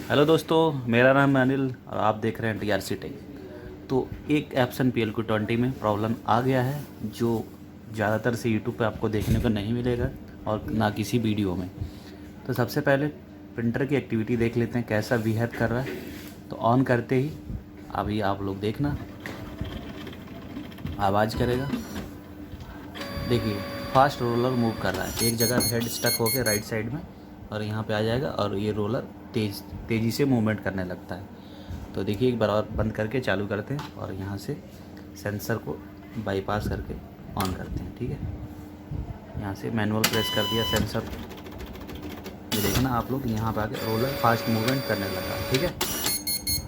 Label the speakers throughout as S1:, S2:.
S1: Hello दोस्तों, मेरा नाम है अनिल और आप देख रहे हैं टीआरसी टेक। तो एक एप्सन PLQ20 में प्रॉब्लम आ गया है जो ज़्यादातर से यूट्यूब पे आपको देखने को नहीं मिलेगा और ना किसी वीडियो में। तो सबसे पहले प्रिंटर की एक्टिविटी देख लेते हैं कैसा बिहेव कर रहा है। तो ऑन करते ही अभी आप लोग देखना आवाज़ करेगा। देखिए फास्ट रोलर मूव कर रहा है, एक जगह हेड स्टक होकर राइट साइड में और यहाँ पे आ जाएगा और ये रोलर तेज़ी से मूवमेंट करने लगता है। तो देखिए एक बार और बंद करके चालू करते हैं और यहाँ से सेंसर को बाईपास करके ऑन करते हैं। ठीक है, यहाँ से मैनुअल प्रेस कर दिया सेंसर। ये देखना आप लोग, यहाँ पे आके रोलर फास्ट मूवमेंट करने लगा। ठीक है,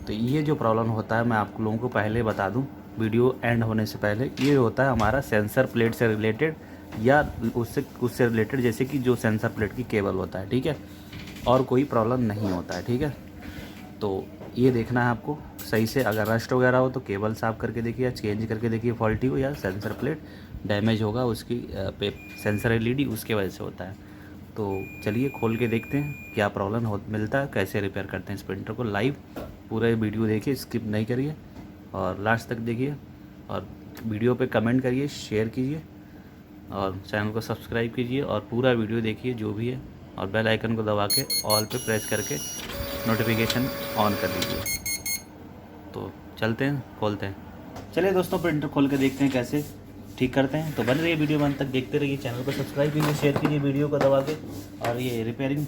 S1: तो ये जो प्रॉब्लम होता है मैं आप लोगों को पहले बता दूं वीडियो एंड होने से पहले, ये होता है हमारा सेंसर प्लेट से रिलेटेड या उससे रिलेटेड, जैसे कि जो सेंसर प्लेट की केबल होता है। ठीक है, और कोई प्रॉब्लम नहीं होता है। ठीक है, तो ये देखना है आपको सही से। अगर रस्ट वगैरह हो तो केबल साफ़ करके देखिए या चेंज करके देखिए फॉल्टी हो, या सेंसर प्लेट डैमेज होगा उसकी पे सेंसर LED उसके वजह से होता है। तो चलिए खोल के देखते हैं क्या प्रॉब्लम हो मिलता है, कैसे रिपेयर करते हैं इस प्रिंटर को। लाइव पूरा वीडियो देखिए, स्किप नहीं करिए और लास्ट तक देखिए और वीडियो पे कमेंट करिए, शेयर कीजिए और चैनल को सब्सक्राइब कीजिए और पूरा वीडियो देखिए जो भी है, और बेल आइकन को दबा के ऑल पे प्रेस करके नोटिफिकेशन ऑन कर दीजिए। तो चलते हैं, खोलते हैं। चलिए दोस्तों, प्रिंटर खोल के देखते हैं कैसे ठीक करते हैं। तो बन रही है वीडियो में, अंत तक देखते रहिए। चैनल को सब्सक्राइब कीजिए, शेयर कीजिए वीडियो को दबा के, और ये रिपेयरिंग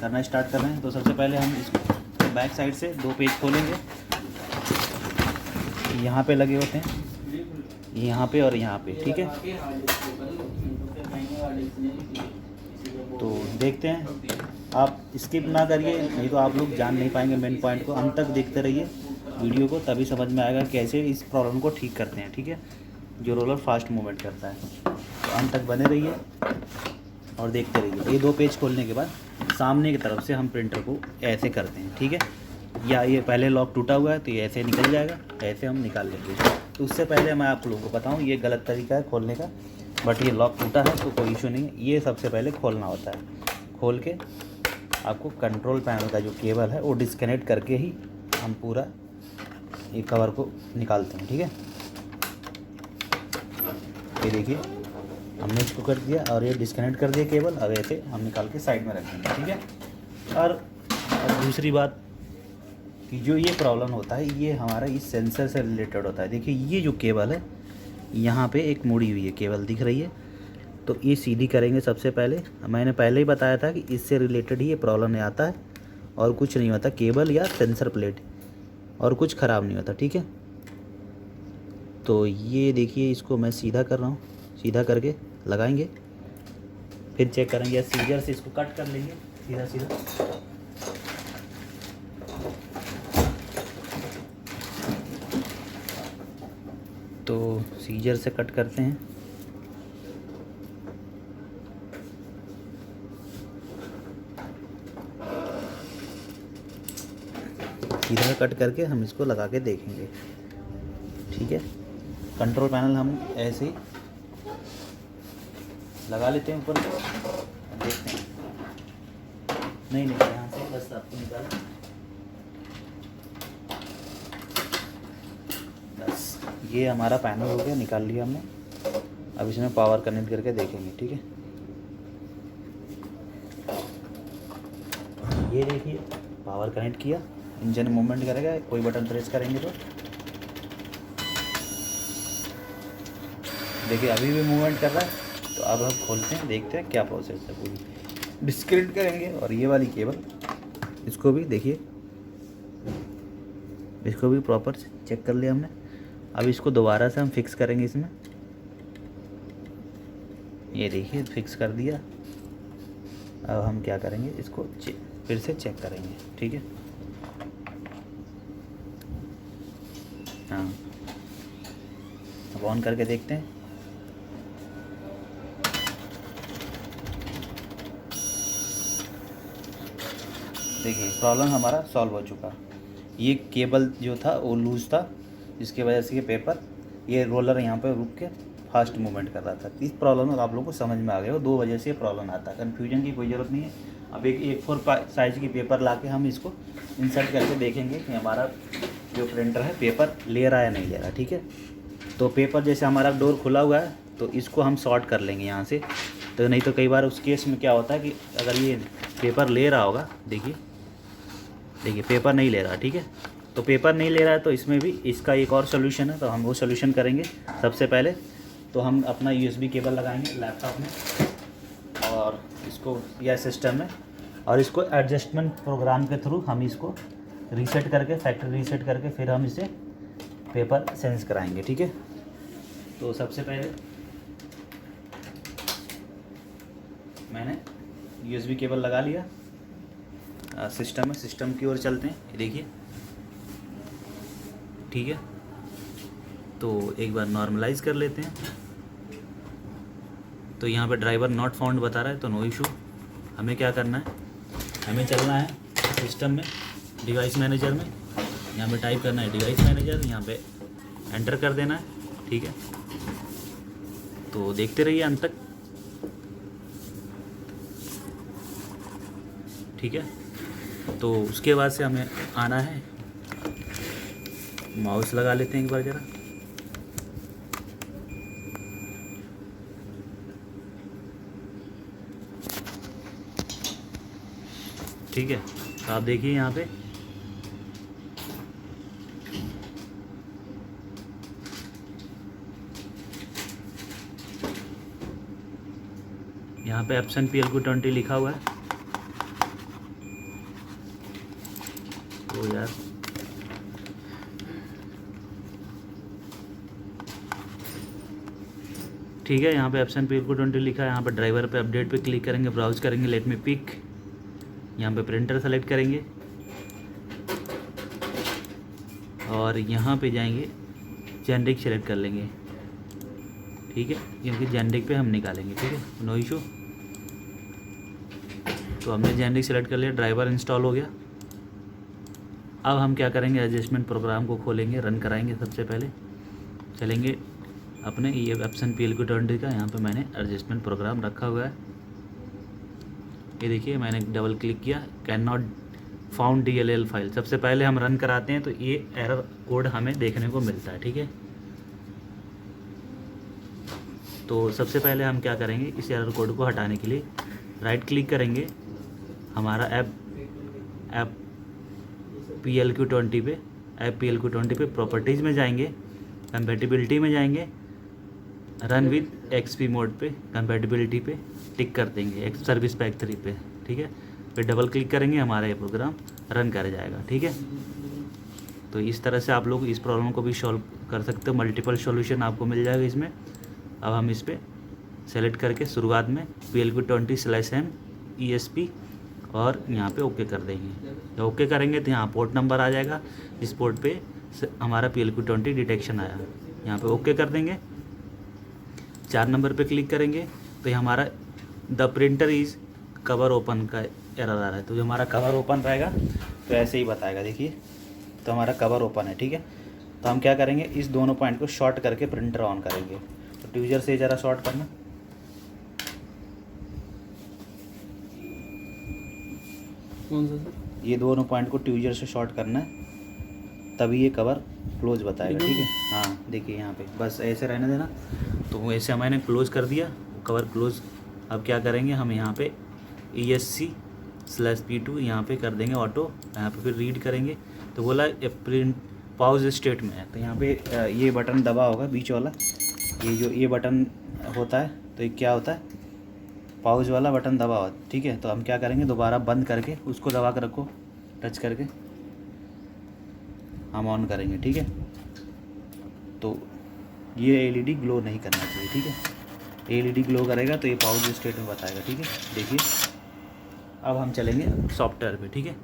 S1: करना स्टार्ट कर रहे हैं। तो सबसे पहले हम इसको बैक साइड से 2 पेज खोलेंगे। यहाँ पे लगे होते हैं, यहाँ पे और यहाँ पे। ठीक है, तो देखते हैं, आप स्किप ना करिए नहीं तो आप लोग जान नहीं पाएंगे मेन पॉइंट को। अंत तक देखते रहिए वीडियो को, तभी समझ में आएगा कैसे इस प्रॉब्लम को ठीक करते हैं। ठीक है, जो रोलर फास्ट मूवमेंट करता है। तो अंत तक बने रहिए और देखते रहिए। ये 2 पेज खोलने के बाद सामने की तरफ से हम प्रिंटर को ऐसे करते हैं। ठीक है, या ये पहले लॉक टूटा हुआ है तो ये ऐसे निकल जाएगा, ऐसे हम निकाल लेंगे। तो उससे पहले मैं आप लोगों को बताऊं, ये गलत तरीका है खोलने का, बट ये लॉक टूटा है तो कोई इशू नहीं है। ये सबसे पहले खोलना होता है। खोल के आपको कंट्रोल पैनल का जो केबल है वो डिस्कनेक्ट करके ही हम पूरा ये कवर को निकालते हैं। ठीक है, ये देखिए हमने इसको कर दिया और ये डिस्कनेक्ट कर दिया केबल। अब ऐसे हम निकाल के साइड में रखेंगे। ठीक है, और अब दूसरी बात कि जो ये प्रॉब्लम होता है ये हमारा इस सेंसर से रिलेटेड होता है। देखिए ये जो केबल है, यहाँ पे एक मुड़ी हुई है केबल दिख रही है, तो ये सीधी करेंगे सबसे पहले। मैंने पहले ही बताया था कि इससे रिलेटेड ही ये प्रॉब्लम आता है और कुछ नहीं होता, केबल या सेंसर प्लेट, और कुछ ख़राब नहीं होता। ठीक है, तो ये देखिए इसको मैं सीधा कर रहा हूँ, सीधा करके लगाएंगे, फिर चेक करेंगे या सीजर से इसको कट कर लेंगे सीधा सीधा। तो सीजर से कट करते हैं। सीधा कट करके हम इसको लगा के देखेंगे। ठीक है, कंट्रोल पैनल हम ऐसे ही लगा लेते हैं ऊपर को, देखते हैं। नहीं यहाँ से बस आपको निकाल, बस ये हमारा पैनल हो गया, निकाल लिया हमने। अब इसमें पावर कनेक्ट करके देखेंगे। ठीक है, ये देखिए पावर कनेक्ट किया, इंजन मूवमेंट करेगा, कोई बटन प्रेस करेंगे तो देखिए अभी भी मूवमेंट कर रहा है। तो अब हम खोलते हैं, देखते हैं क्या प्रोसेस है। पूरी डिस्कनेक्ट करेंगे और ये वाली केबल इसको भी देखिए, इसको भी प्रॉपर चेक कर लिया हमने। अब इसको दोबारा से हम फिक्स करेंगे इसमें। ये देखिए फिक्स कर दिया। अब हम क्या करेंगे, इसको फिर से चेक करेंगे। ठीक है, हाँ अब ऑन करके देखते हैं। देखिए प्रॉब्लम हमारा सॉल्व हो चुका। ये केबल जो था वो लूज़ था, जिसकी वजह से ये पेपर, ये रोलर यहाँ पे रुक के फास्ट मूवमेंट कर रहा था। इस प्रॉब्लम में आप लोगों को समझ में आ गया हो, 2 वजह से ये प्रॉब्लम आता है। कन्फ्यूजन की कोई ज़रूरत नहीं है। अब एक A4 साइज़ की पेपर लाके हम इसको इंसर्ट करके देखेंगे कि हमारा जो प्रिंटर है पेपर ले रहा है या नहीं ले रहा, ठीक है। तो पेपर जैसे हमारा डोर खुला हुआ है तो इसको हम शॉर्ट कर लेंगे यहाँ से, तो नहीं तो कई बार उस केस में क्या होता है कि अगर ये पेपर ले रहा होगा, देखिए देखिए पेपर नहीं ले रहा, ठीक है। तो पेपर नहीं ले रहा है तो इसमें भी इसका एक और सोल्यूशन है, तो हम वो सोल्यूशन करेंगे। सबसे पहले तो हम अपना USB केबल लगाएंगे लैपटॉप में और इसको या सिस्टम में, और इसको एडजस्टमेंट प्रोग्राम के थ्रू हम इसको रीसेट करके, फैक्ट्री रीसेट करके फिर हम इसे पेपर सेंस कराएंगे, ठीक है। तो सबसे पहले मैंने USB केबल लगा लिया सिस्टम में। सिस्टम की ओर चलते हैं, ये देखिए, ठीक है। तो एक बार नॉर्मलाइज़ कर लेते हैं। तो यहाँ पे ड्राइवर नॉट फाउंड बता रहा है, तो नो इशू। हमें क्या करना है, हमें चलना है सिस्टम में, डिवाइस मैनेजर में, यहाँ पे टाइप करना है डिवाइस मैनेजर, यहाँ पे एंटर कर देना है, ठीक है। तो देखते रहिए अंत तक, ठीक है। तो उसके बाद से हमें आना है, माउस लगा लेते हैं एक बार ज़रा, ठीक है। तो आप देखिए यहाँ पे एप्सन PLQ20 लिखा हुआ है। तो यार ठीक है, यहाँ पे एप्सन PLQ20 लिखा है। यहाँ पे ड्राइवर पे अपडेट पे क्लिक करेंगे, ब्राउज करेंगे, लेट मी पिक, यहाँ पे प्रिंटर सेलेक्ट करेंगे और यहाँ पे जाएंगे, जेनरिक सेलेक्ट कर लेंगे, ठीक है, क्योंकि जेनरिक पे हम निकालेंगे, ठीक है, नो इशू। तो हमने जेनरिक सेलेक्ट कर लिया, ड्राइवर इंस्टॉल हो गया। अब हम क्या करेंगे, एडजस्टमेंट प्रोग्राम को खोलेंगे, रन कराएंगे। सबसे पहले चलेंगे अपने ये एप्सन PLQ20 का, यहाँ पे मैंने एडजस्टमेंट प्रोग्राम रखा हुआ है। ये देखिए मैंने डबल क्लिक किया, can not found DLL file. सबसे पहले हम रन कराते हैं तो ये एरर कोड हमें देखने को मिलता है, ठीक है। तो सबसे पहले हम क्या करेंगे, इस एरर कोड को हटाने के लिए राइट क्लिक करेंगे, हमारा ऐप PLQ20 पे, ऐप PLQ20 पे प्रॉपर्टीज़ में जाएंगे, कंपैटिबिलिटी में जाएंगे, रन विद XP मोड पे, कंपैटिबिलिटी पे टिक कर देंगे, सर्विस पैक 3 पे, ठीक है। फिर डबल क्लिक करेंगे, हमारा ये प्रोग्राम रन कर जाएगा, ठीक है। तो इस तरह से आप लोग इस प्रॉब्लम को भी सॉल्व कर सकते हो, मल्टीपल सॉल्यूशन आपको मिल जाएगा इसमें। अब हम इस पर सेलेक्ट करके शुरुआत में PLQ20/M ESP और यहाँ पे ओके कर देंगे। जब ओके करेंगे तो यहाँ पोर्ट नंबर आ जाएगा, जिस पोर्ट पे हमारा PLQ20 डिटेक्शन आया, यहाँ पे ओके कर देंगे। 4 नंबर पे क्लिक करेंगे तो ये हमारा the printer is cover open का एरर आ रहा है। तो जो हमारा कवर ओपन रहेगा तो ऐसे ही बताएगा, देखिए तो हमारा कवर ओपन है, ठीक है। तो हम क्या करेंगे, इस दोनों पॉइंट को शॉर्ट करके प्रिंटर ऑन करेंगे। तो ट्यूजर से ज़रा शॉर्ट करना,
S2: कौन सा सर?
S1: ये दोनों पॉइंट को ट्यूजर से शॉर्ट करना है, तभी ये कवर क्लोज बताएगा, ठीक है। हाँ देखिए यहाँ पे बस ऐसे रहने देना। तो ऐसे मैंने क्लोज कर दिया, कवर क्लोज। अब क्या करेंगे, हम यहाँ पे ESC/P2 यहाँ पे कर देंगे ऑटो, यहाँ पे फिर रीड करेंगे। तो बोला प्रिंट पाउज स्टेट में है, तो यहाँ पे ये बटन दबा होगा बीच वाला, ये बटन होता है, तो ये क्या होता है, पाउज वाला बटन दबा हुआ, ठीक है। तो हम क्या करेंगे, दोबारा बंद करके उसको दबा कर रखो, टच करके हम ऑन करेंगे, ठीक है। तो ये LED ग्लो नहीं करना चाहिए, ठीक है। LED ग्लो करेगा तो ये पाउज स्टेट में बताएगा, ठीक है। देखिए अब हम चलेंगे सॉफ्टवेयर पे, ठीक है।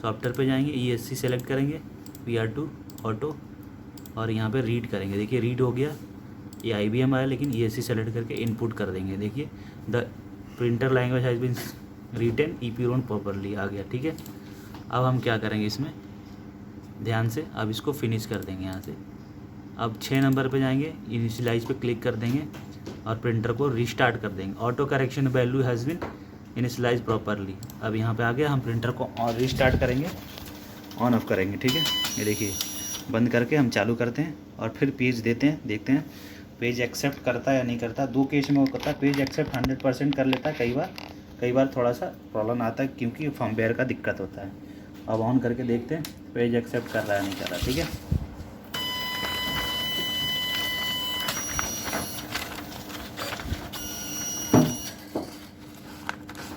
S1: सॉफ्टवेयर पे जाएंगे, ESC सेलेक्ट करेंगे, PR2 ऑटो, और यहाँ पे रीड करेंगे। देखिए रीड हो गया, ये IBM आया, लेकिन ESC सेलेक्ट करके इनपुट कर देंगे। देखिए the printer language has been written EPROM properly आ गया, ठीक है। अब हम क्या करेंगे, इसमें ध्यान से अब इसको फिनिश कर देंगे यहाँ से। अब 6 नंबर पे जाएंगे, इनिशियलाइज पे क्लिक कर देंगे और प्रिंटर को रीस्टार्ट कर देंगे। Auto correction value has been initialise properly. अब यहाँ पे आ गया, हम प्रिंटर को और रिस्टार्ट करेंगे, ऑन ऑफ करेंगे, ठीक है। ये देखिए बंद करके हम चालू करते हैं और फिर पेज देते हैं, देखते हैं पेज एक्सेप्ट करता है या नहीं करता। दो केस में वो करता है, पेज एक्सेप्ट 100% कर लेता है, कई बार थोड़ा सा प्रॉब्लम आता है क्योंकि फर्मवेयर का दिक्कत होता है। अब ऑन करके देखते हैं पेज एक्सेप्ट कर रहा है नहीं कर रहा, ठीक है।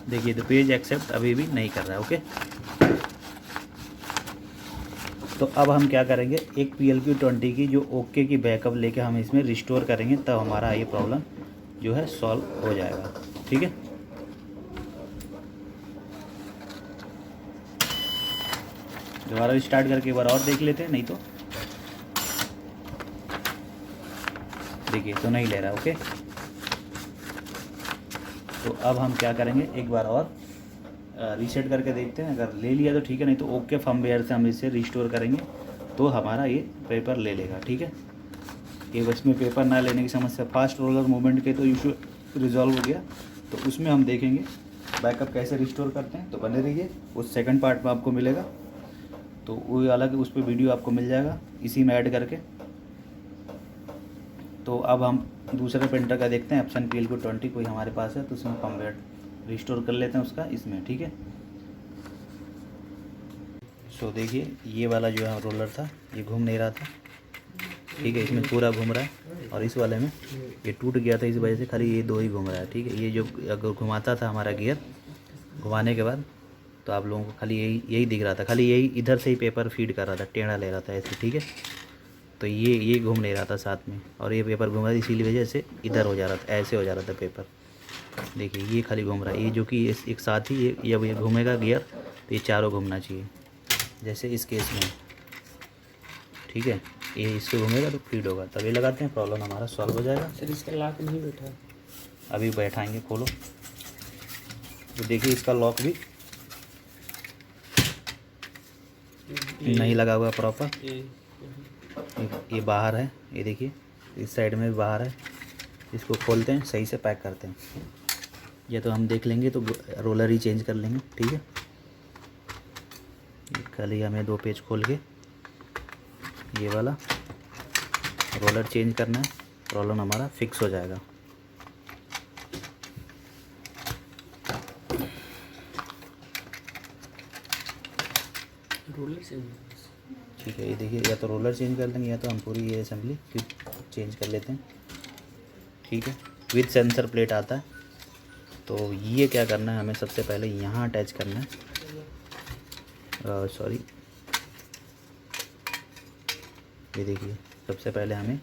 S1: देखिए तो पेज एक्सेप्ट अभी भी नहीं कर रहा है, ओके। तो अब हम क्या करेंगे, एक PLQ20 की जो ओके की बैकअप लेके हम इसमें रिस्टोर करेंगे, तब हमारा ये प्रॉब्लम जो है सॉल्व हो जाएगा, ठीक है। दोबारा स्टार्ट करके एक बार और देख लेते हैं, नहीं तो देखिए तो नहीं ले रहा, ओके। तो अब हम क्या करेंगे, एक बार और रीसेट करके देखते हैं, अगर ले लिया तो ठीक है, नहीं तो ओके फर्मवेयर से हम इसे रिस्टोर करेंगे तो हमारा ये पेपर ले लेगा, ठीक है। ये बस में पेपर ना लेने की समस्या, फास्ट रोलर मूवमेंट के तो इशू रिजॉल्व हो गया। तो उसमें हम देखेंगे बैकअप कैसे रिस्टोर करते हैं, तो बने रहिए, उस सेकंड पार्ट में आपको मिलेगा। तो वो अलग उस पर वीडियो आपको मिल जाएगा इसी में ऐड करके। तो अब हम दूसरे प्रिंटर का देखते हैं, ऑप्शन PLQ20 कोई हमारे पास है तो उसमें फर्मवेयर रिस्टोर कर लेते हैं उसका इसमें, ठीक है। सो देखिए ये वाला जो है रोलर था ये घूम नहीं रहा था, ठीक है, इसमें पूरा घूम रहा है। और इस वाले में ये टूट गया था, इस वजह से खाली ये दो ही घूम रहा है, ठीक है। ये जो अगर घुमाता था हमारा गियर, घुमाने के बाद तो आप लोगों को खाली यही दिख रहा था, खाली यही इधर से ही पेपर फीड कर रहा था, टेढ़ा ले रहा था ऐसे, ठीक है। तो ये घूम नहीं रहा था साथ में, और ये पेपर घूम रहा था, इसीलिए वजह से इधर हो जा रहा था, ऐसे हो जा रहा था पेपर। देखिए ये खाली घूम रहा है, ये जो कि एक साथ ही ये जब ये घूमेगा गियर तो ये चारों घूमना चाहिए, जैसे इस केस में, ठीक है। ये इससे घूमेगा तो फीड होगा, तब ये लगाते हैं, प्रॉब्लम हमारा सॉल्व हो जाएगा।
S2: सर इसका लॉक नहीं बैठा,
S1: अभी बैठाएंगे, खोलो तो देखिए इसका लॉक भी नहीं लगा हुआ प्रॉपर, ये बाहर है, ये देखिए इस साइड में भी बाहर है। इसको खोलते हैं, सही से पैक करते हैं, या तो हम देख लेंगे तो रोलर ही चेंज कर लेंगे, ठीक है। खाली हमें 2 पेज खोल के ये वाला रोलर चेंज करना है, प्रॉब्लम हमारा फिक्स हो जाएगा।
S2: रोलर चेंज,
S1: ठीक है, ये देखिए या तो रोलर चेंज कर देंगे या तो हम पूरी ये असेंबली चेंज कर लेते हैं, ठीक है। विद सेंसर प्लेट आता है, तो ये क्या करना है हमें, सबसे पहले यहाँ अटैच करना है, सॉरी ये देखिए सबसे पहले हमें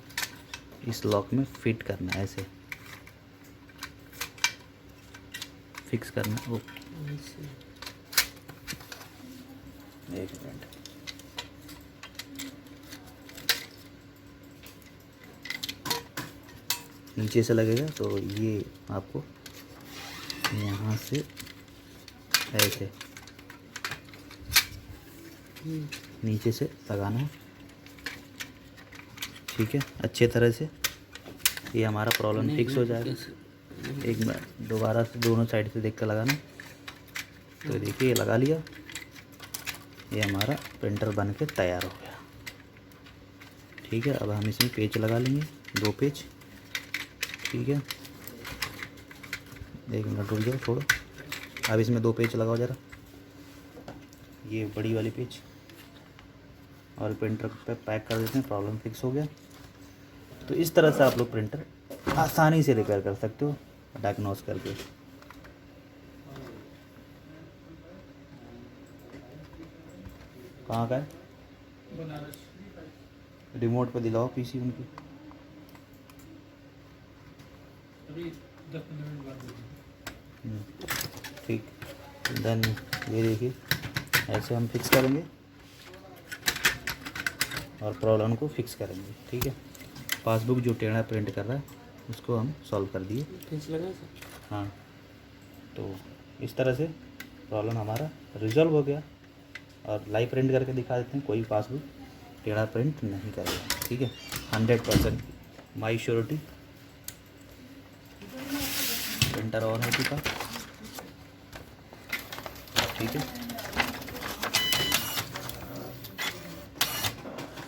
S1: इस लॉक में फिट करना है, ऐसे फिक्स करना है। एक मिनट, नीचे से लगेगा तो ये आपको यहाँ से ऐसे नीचे से लगाना है, ठीक है, अच्छे तरह से। ये हमारा प्रॉब्लम फिक्स हो जाएगा। एक बार दोबारा से दोनों साइड से देख कर लगाना। तो देखिए ये लगा लिया, ये हमारा प्रिंटर बन के तैयार हो गया, ठीक है। अब हम इसमें पेच लगा लेंगे, 2 पेच, ठीक है। 1 मिनट रुक जाओ, छोड़ो। अब इसमें 2 पेच लगाओ ज़रा, ये बड़ी वाली पेच, और प्रिंटर पे पैक कर देते हैं, प्रॉब्लम फिक्स हो गया। तो इस तरह से आप लोग प्रिंटर आसानी से रिपेयर कर सकते हो डायग्नोस करके। कहाँ का है? रिमोट पे दिलाओ पीसी उनकी। ठीक, देन ये देखिए ऐसे हम फिक्स करेंगे और प्रॉब्लम को फिक्स करेंगे, ठीक है। पासबुक जो टेढ़ा प्रिंट कर रहा है उसको हम सॉल्व कर दिए। हाँ, तो इस तरह से प्रॉब्लम हमारा रिजॉल्व हो गया। और लाइव प्रिंट करके दिखा देते हैं, कोई पासबुक टेढ़ा प्रिंट नहीं करेगा, ठीक है। 100% माई श्योरिटी। प्रिंटर ऑन हो चुका, ठीक है,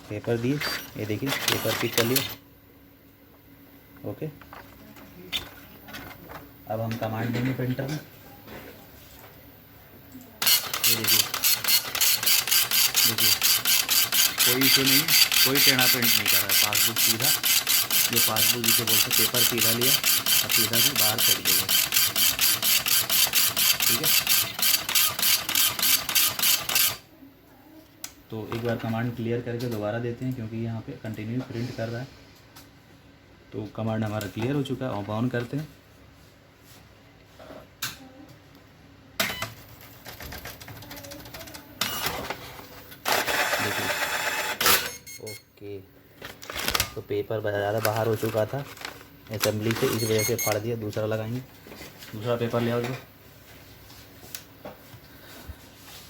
S1: पेपर दिए, ये देखिए पेपर पिक कर लिया। ओके, अब हम कमांड देंगे प्रिंटर में। ये देखिए देखिए, कोई इशू नहीं, कोई टेढ़ा प्रिंट नहीं कर रहा है, पासबुक सीधा, ये पासबुक जिसे बोलते हैं, पेपर सीधा लिया और सीधा से बाहर फेंक देगा। ठीक है, तो एक बार कमांड क्लियर करके दोबारा देते हैं, क्योंकि यहाँ पे कंटिन्यू प्रिंट कर रहा है। तो कमांड हमारा क्लियर हो चुका है, ऑन करते हैं। देखिए, ओके, तो पेपर ज़्यादा बाहर हो चुका था असेंबली से, इस वजह से फाड़ दिया। दूसरा लगाएंगे, दूसरा पेपर ले आओ जो।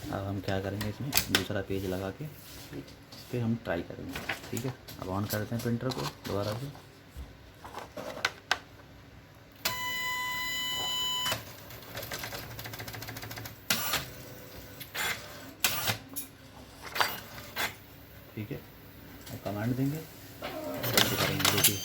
S1: अब हम क्या करेंगे, इसमें दूसरा पेज लगा के इस पर हम ट्राई करेंगे। ठीक है, अब ऑन करते हैं प्रिंटर को दोबारा से। ठीक है, अब कमांड देंगे, प्रिंट करेंगे। देखिए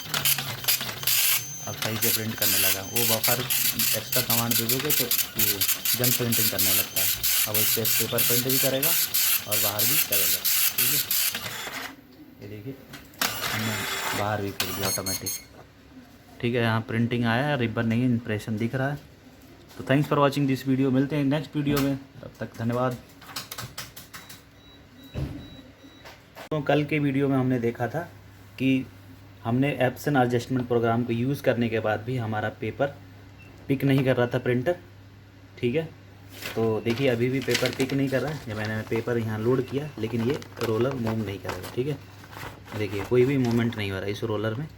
S1: अब सही से प्रिंट करने लगा। वो बफर एक्स्ट्रा कमांड दे दोगे तो ये जंप प्रिंटिंग करने लगता है। अब इस पर पेपर प्रिंट भी करेगा और बाहर भी करेगा। ठीक है, ये देखिए हमने बाहर भी कर दिया ऑटोमेटिक। ठीक है, यहाँ प्रिंटिंग आया है, रिबन नहीं, इंप्रेशन दिख रहा है। तो thanks for watching this video, मिलते हैं नेक्स्ट वीडियो में, तब तक धन्यवाद। तो कल के वीडियो में हमने देखा था कि हमने एप्सन एडजस्टमेंट प्रोग्राम को यूज़ करने के बाद भी हमारा पेपर पिक नहीं कर रहा था प्रिंटर। ठीक है, तो देखिए अभी भी पेपर पिक नहीं कर रहा है। जब मैंने पेपर यहाँ लोड किया, लेकिन ये रोलर मूव नहीं करेगा। ठीक है, देखिए कोई भी मूवमेंट नहीं हो रहा, इस रोलर में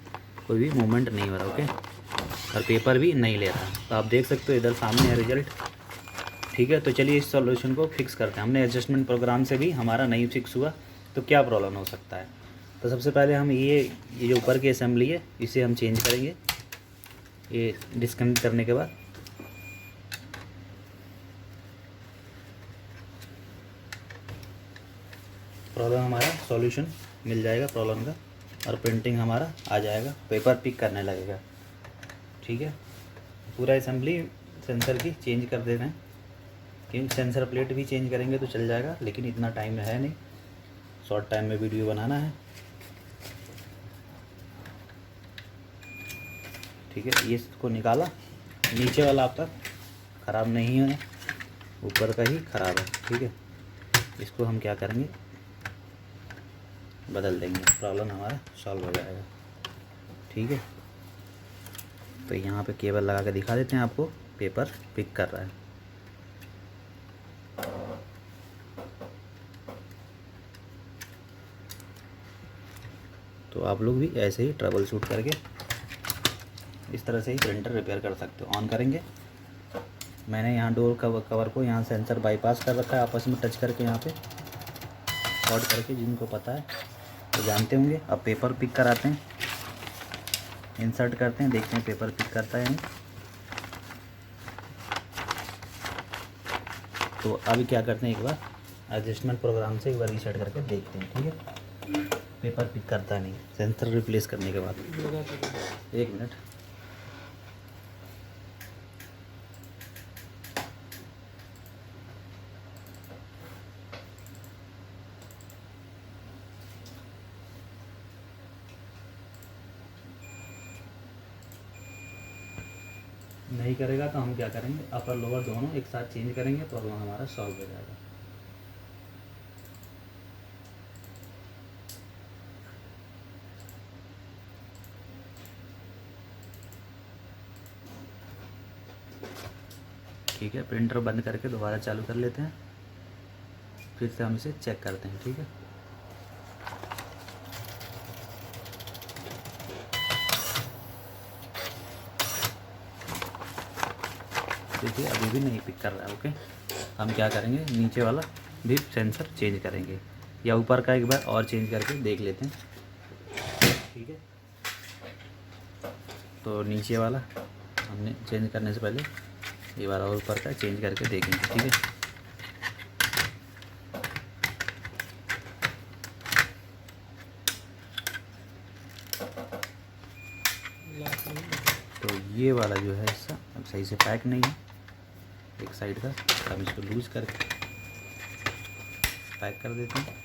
S1: कोई भी मूवमेंट नहीं हो रहा। ओके, और पेपर भी नहीं ले रहा। तो आप देख सकते हो इधर सामने है रिजल्ट। ठीक है, तो चलिए इस सॉल्यूशन को फिक्स करते हैं। हमने एडजस्टमेंट प्रोग्राम से भी हमारा नहीं फिक्स हुआ, तो क्या प्रॉब्लम हो सकता है। तो सबसे पहले हम ये जो ऊपर की असेंबली है, इसे हम चेंज करेंगे। ये डिस्कनेक्ट करने के बाद प्रॉब्लम हमारा सॉल्यूशन मिल जाएगा प्रॉब्लम का, और प्रिंटिंग हमारा आ जाएगा, पेपर पिक करने लगेगा। ठीक है, पूरा असेंबली सेंसर की चेंज कर दे रहे हैं, क्योंकि सेंसर प्लेट भी चेंज करेंगे तो चल जाएगा, लेकिन इतना टाइम है नहीं, शॉर्ट टाइम में वीडियो बनाना है। ठीक है, ये इसको निकाला, नीचे वाला आपका ख़राब नहीं है, ऊपर का ही ख़राब है। ठीक है, इसको हम क्या करेंगे, बदल देंगे, प्रॉब्लम हमारा सॉल्व हो जाएगा। ठीक है, तो यहाँ पे केबल लगा के दिखा देते हैं आपको, पेपर पिक कर रहा है। तो आप लोग भी ऐसे ही ट्रबल शूट करके इस तरह से ही प्रिंटर रिपेयर कर सकते हो। ऑन करेंगे, मैंने यहाँ डोर कवर को यहाँ सेंसर बाईपास कर रखा है, आपस में टच करके यहाँ पे शॉर्ट करके, जिनको पता है तो जानते होंगे। अब पेपर पिक कराते हैं, इंसर्ट करते हैं, देखते हैं पेपर पिक करता है नहीं। तो अभी क्या करते हैं, एक बार एडजस्टमेंट प्रोग्राम से एक बार रीसेट करके देखते हैं। ठीक है, पेपर पिक करता नहीं सेंसर रिप्लेस करने के बाद। एक मिनट, नहीं करेगा तो हम क्या करेंगे, अपर लोअर दोनों एक साथ चेंज करेंगे, प्रॉब्लम हमारा सॉल्व हो जाएगा। ठीक है, प्रिंटर बंद करके दोबारा चालू कर लेते हैं, फिर से हम इसे चेक करते हैं। ठीक है, देखिए अभी भी नहीं पिक कर रहा है। ओके, हम क्या करेंगे, नीचे वाला भी सेंसर चेंज करेंगे, या ऊपर का एक बार और चेंज करके देख लेते हैं। ठीक है, तो नीचे वाला हमने चेंज करने से पहले ये वाला और ऊपर का चेंज करके देखेंगे। ठीक है, ये वाला जो है हिस्सा अब सही से पैक नहीं है एक साइड का, हम इसको लूज़ करके पैक कर देते हैं।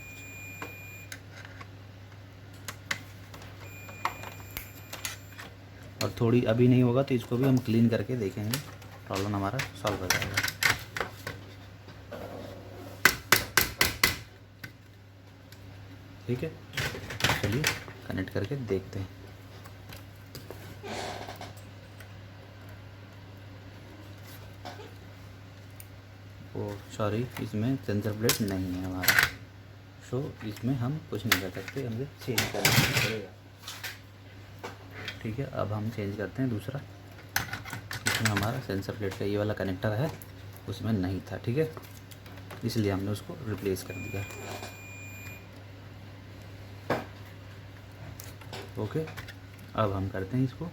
S1: और थोड़ी अभी नहीं होगा तो इसको भी हम क्लीन करके देखेंगे, प्रॉब्लम हमारा सॉल्व हो जाएगा। ठीक है, चलिए कनेक्ट करके देखते हैं। ओ सॉरी, इसमें सेंसर प्लेट नहीं है हमारा, सो इसमें हम कुछ नहीं कर सकते, हमें चेंज करना पड़ेगा। ठीक है, अब हम चेंज करते हैं दूसरा। इसमें हमारा सेंसर प्लेट का ये वाला कनेक्टर है, उसमें नहीं था। ठीक है, इसलिए हमने उसको रिप्लेस कर दिया। ओके, अब हम करते हैं इसको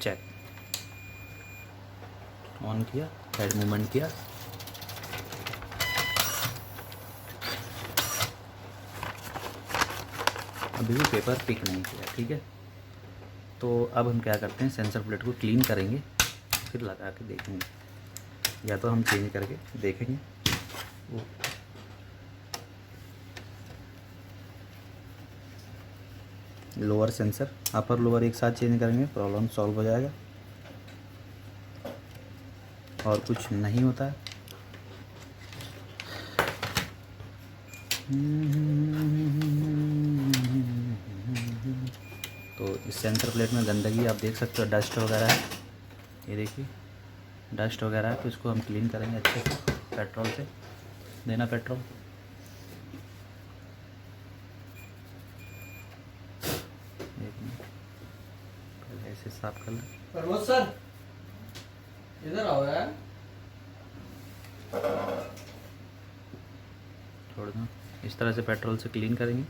S1: चेक। ऑन किया, हेड मूवमेंट किया, अभी भी पेपर पिक नहीं किया। ठीक है, तो अब हम क्या करते हैं, सेंसर प्लेट को क्लीन करेंगे, फिर लगा के देखेंगे, या तो हम चेंज करके देखेंगे। वो लोअर सेंसर, अपर लोअर एक साथ चेंज करेंगे, प्रॉब्लम सॉल्व हो जाएगा और कुछ नहीं होता है। तो इस सेंसर प्लेट में गंदगी आप देख सकते हो, डस्ट वगैरह है, ये देखिए डस्ट वगैरह है। तो इसको हम क्लीन करेंगे अच्छे से, पेट्रोल से देना पेट्रोल। एक मिनट, पहले ऐसे साफ कर लें।
S2: प्रमोद सर इधर आओ यार।
S1: छोड़ दो, इस तरह से पेट्रोल से क्लीन करेंगे।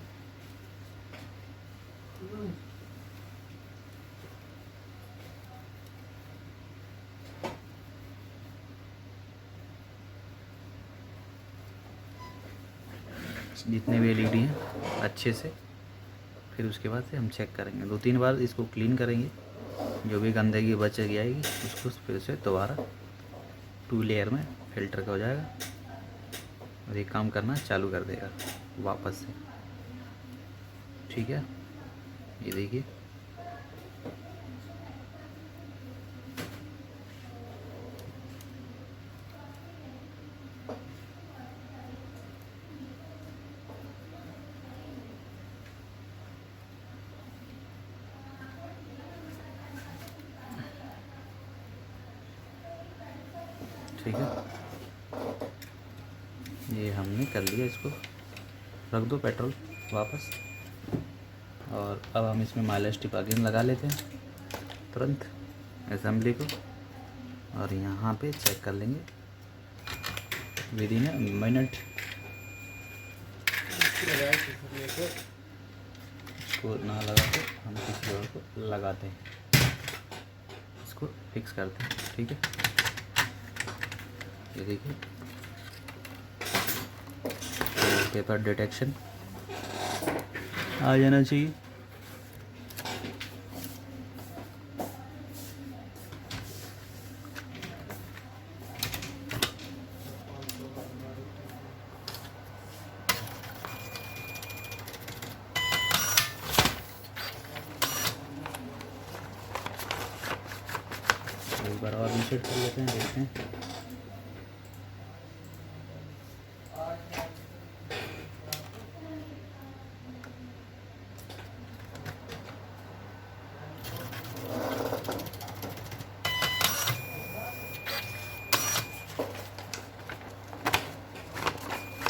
S1: जितने भी एलईडी हैं अच्छे से, फिर उसके बाद से हम चेक करेंगे, 2-3 बार इसको क्लीन करेंगे। जो भी गंदगी बच जाएगी उसको फिर से दोबारा 2 लेयर में फिल्टर का हो जाएगा और ये काम करना चालू कर देगा वापस से। ठीक है, ये देखिए ठीक है, ये हमने कर लिया। इसको रख दो पेट्रोल वापस, और अब हम इसमें माइलेज टिप अगेन लगा लेते हैं तुरंत असेंबली को, और यहाँ पे चेक कर लेंगे विद इन अ मिनट। इसको ना लगा के हम किसी और को लगाते हैं, इसको फिक्स करते हैं। ठीक है, ये देखिए पेपर डिटेक्शन आ जाना चाहिए। एक बार और रीसेट कर लेते हैं, देखते हैं।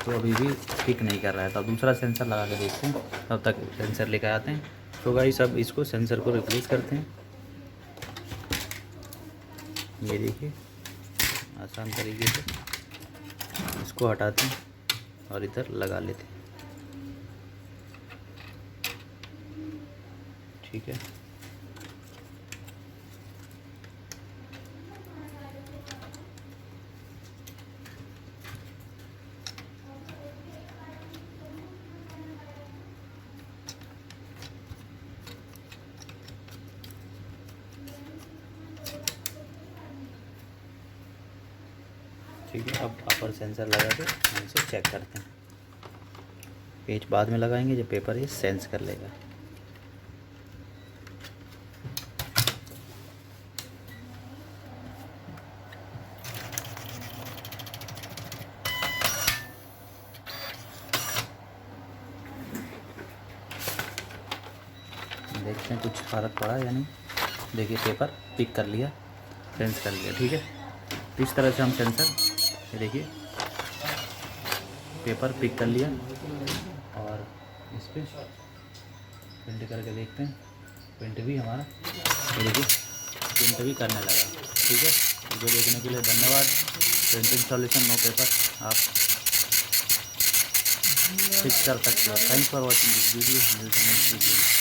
S1: तो अभी भी पिक नहीं कर रहा है, तो अब दूसरा सेंसर लगा के देखते हैं, तब तक सेंसर लेकर आते हैं। तो गाइस अब इसको सेंसर को रिप्लेस करते हैं। ये देखिए आसान तरीके से इसको हटाते हैं और इधर लगा लेते हैं। ठीक है, ठीक है, अब अपर सेंसर लगा के हम इसे चेक करते हैं। पेज बाद में लगाएंगे जब पेपर ये सेंस कर लेगा। देखते हैं कुछ फ़र्क पड़ा या नहीं। देखिए पेपर पिक कर लिया, सेंस कर लिया। ठीक है, तो इस तरह से हम सेंसर, ये देखिए पेपर पिक कर लिया और इस पर प्रिंट करके देखते हैं। प्रिंट भी हमारा, ये देखिए प्रिंट भी करने लगा। ठीक है, वीडियो देखने के लिए धन्यवाद। प्रिंटिंग सॉल्यूशन नो पेपर आप फिक्स कर सकते हो। Thanks for watching this video.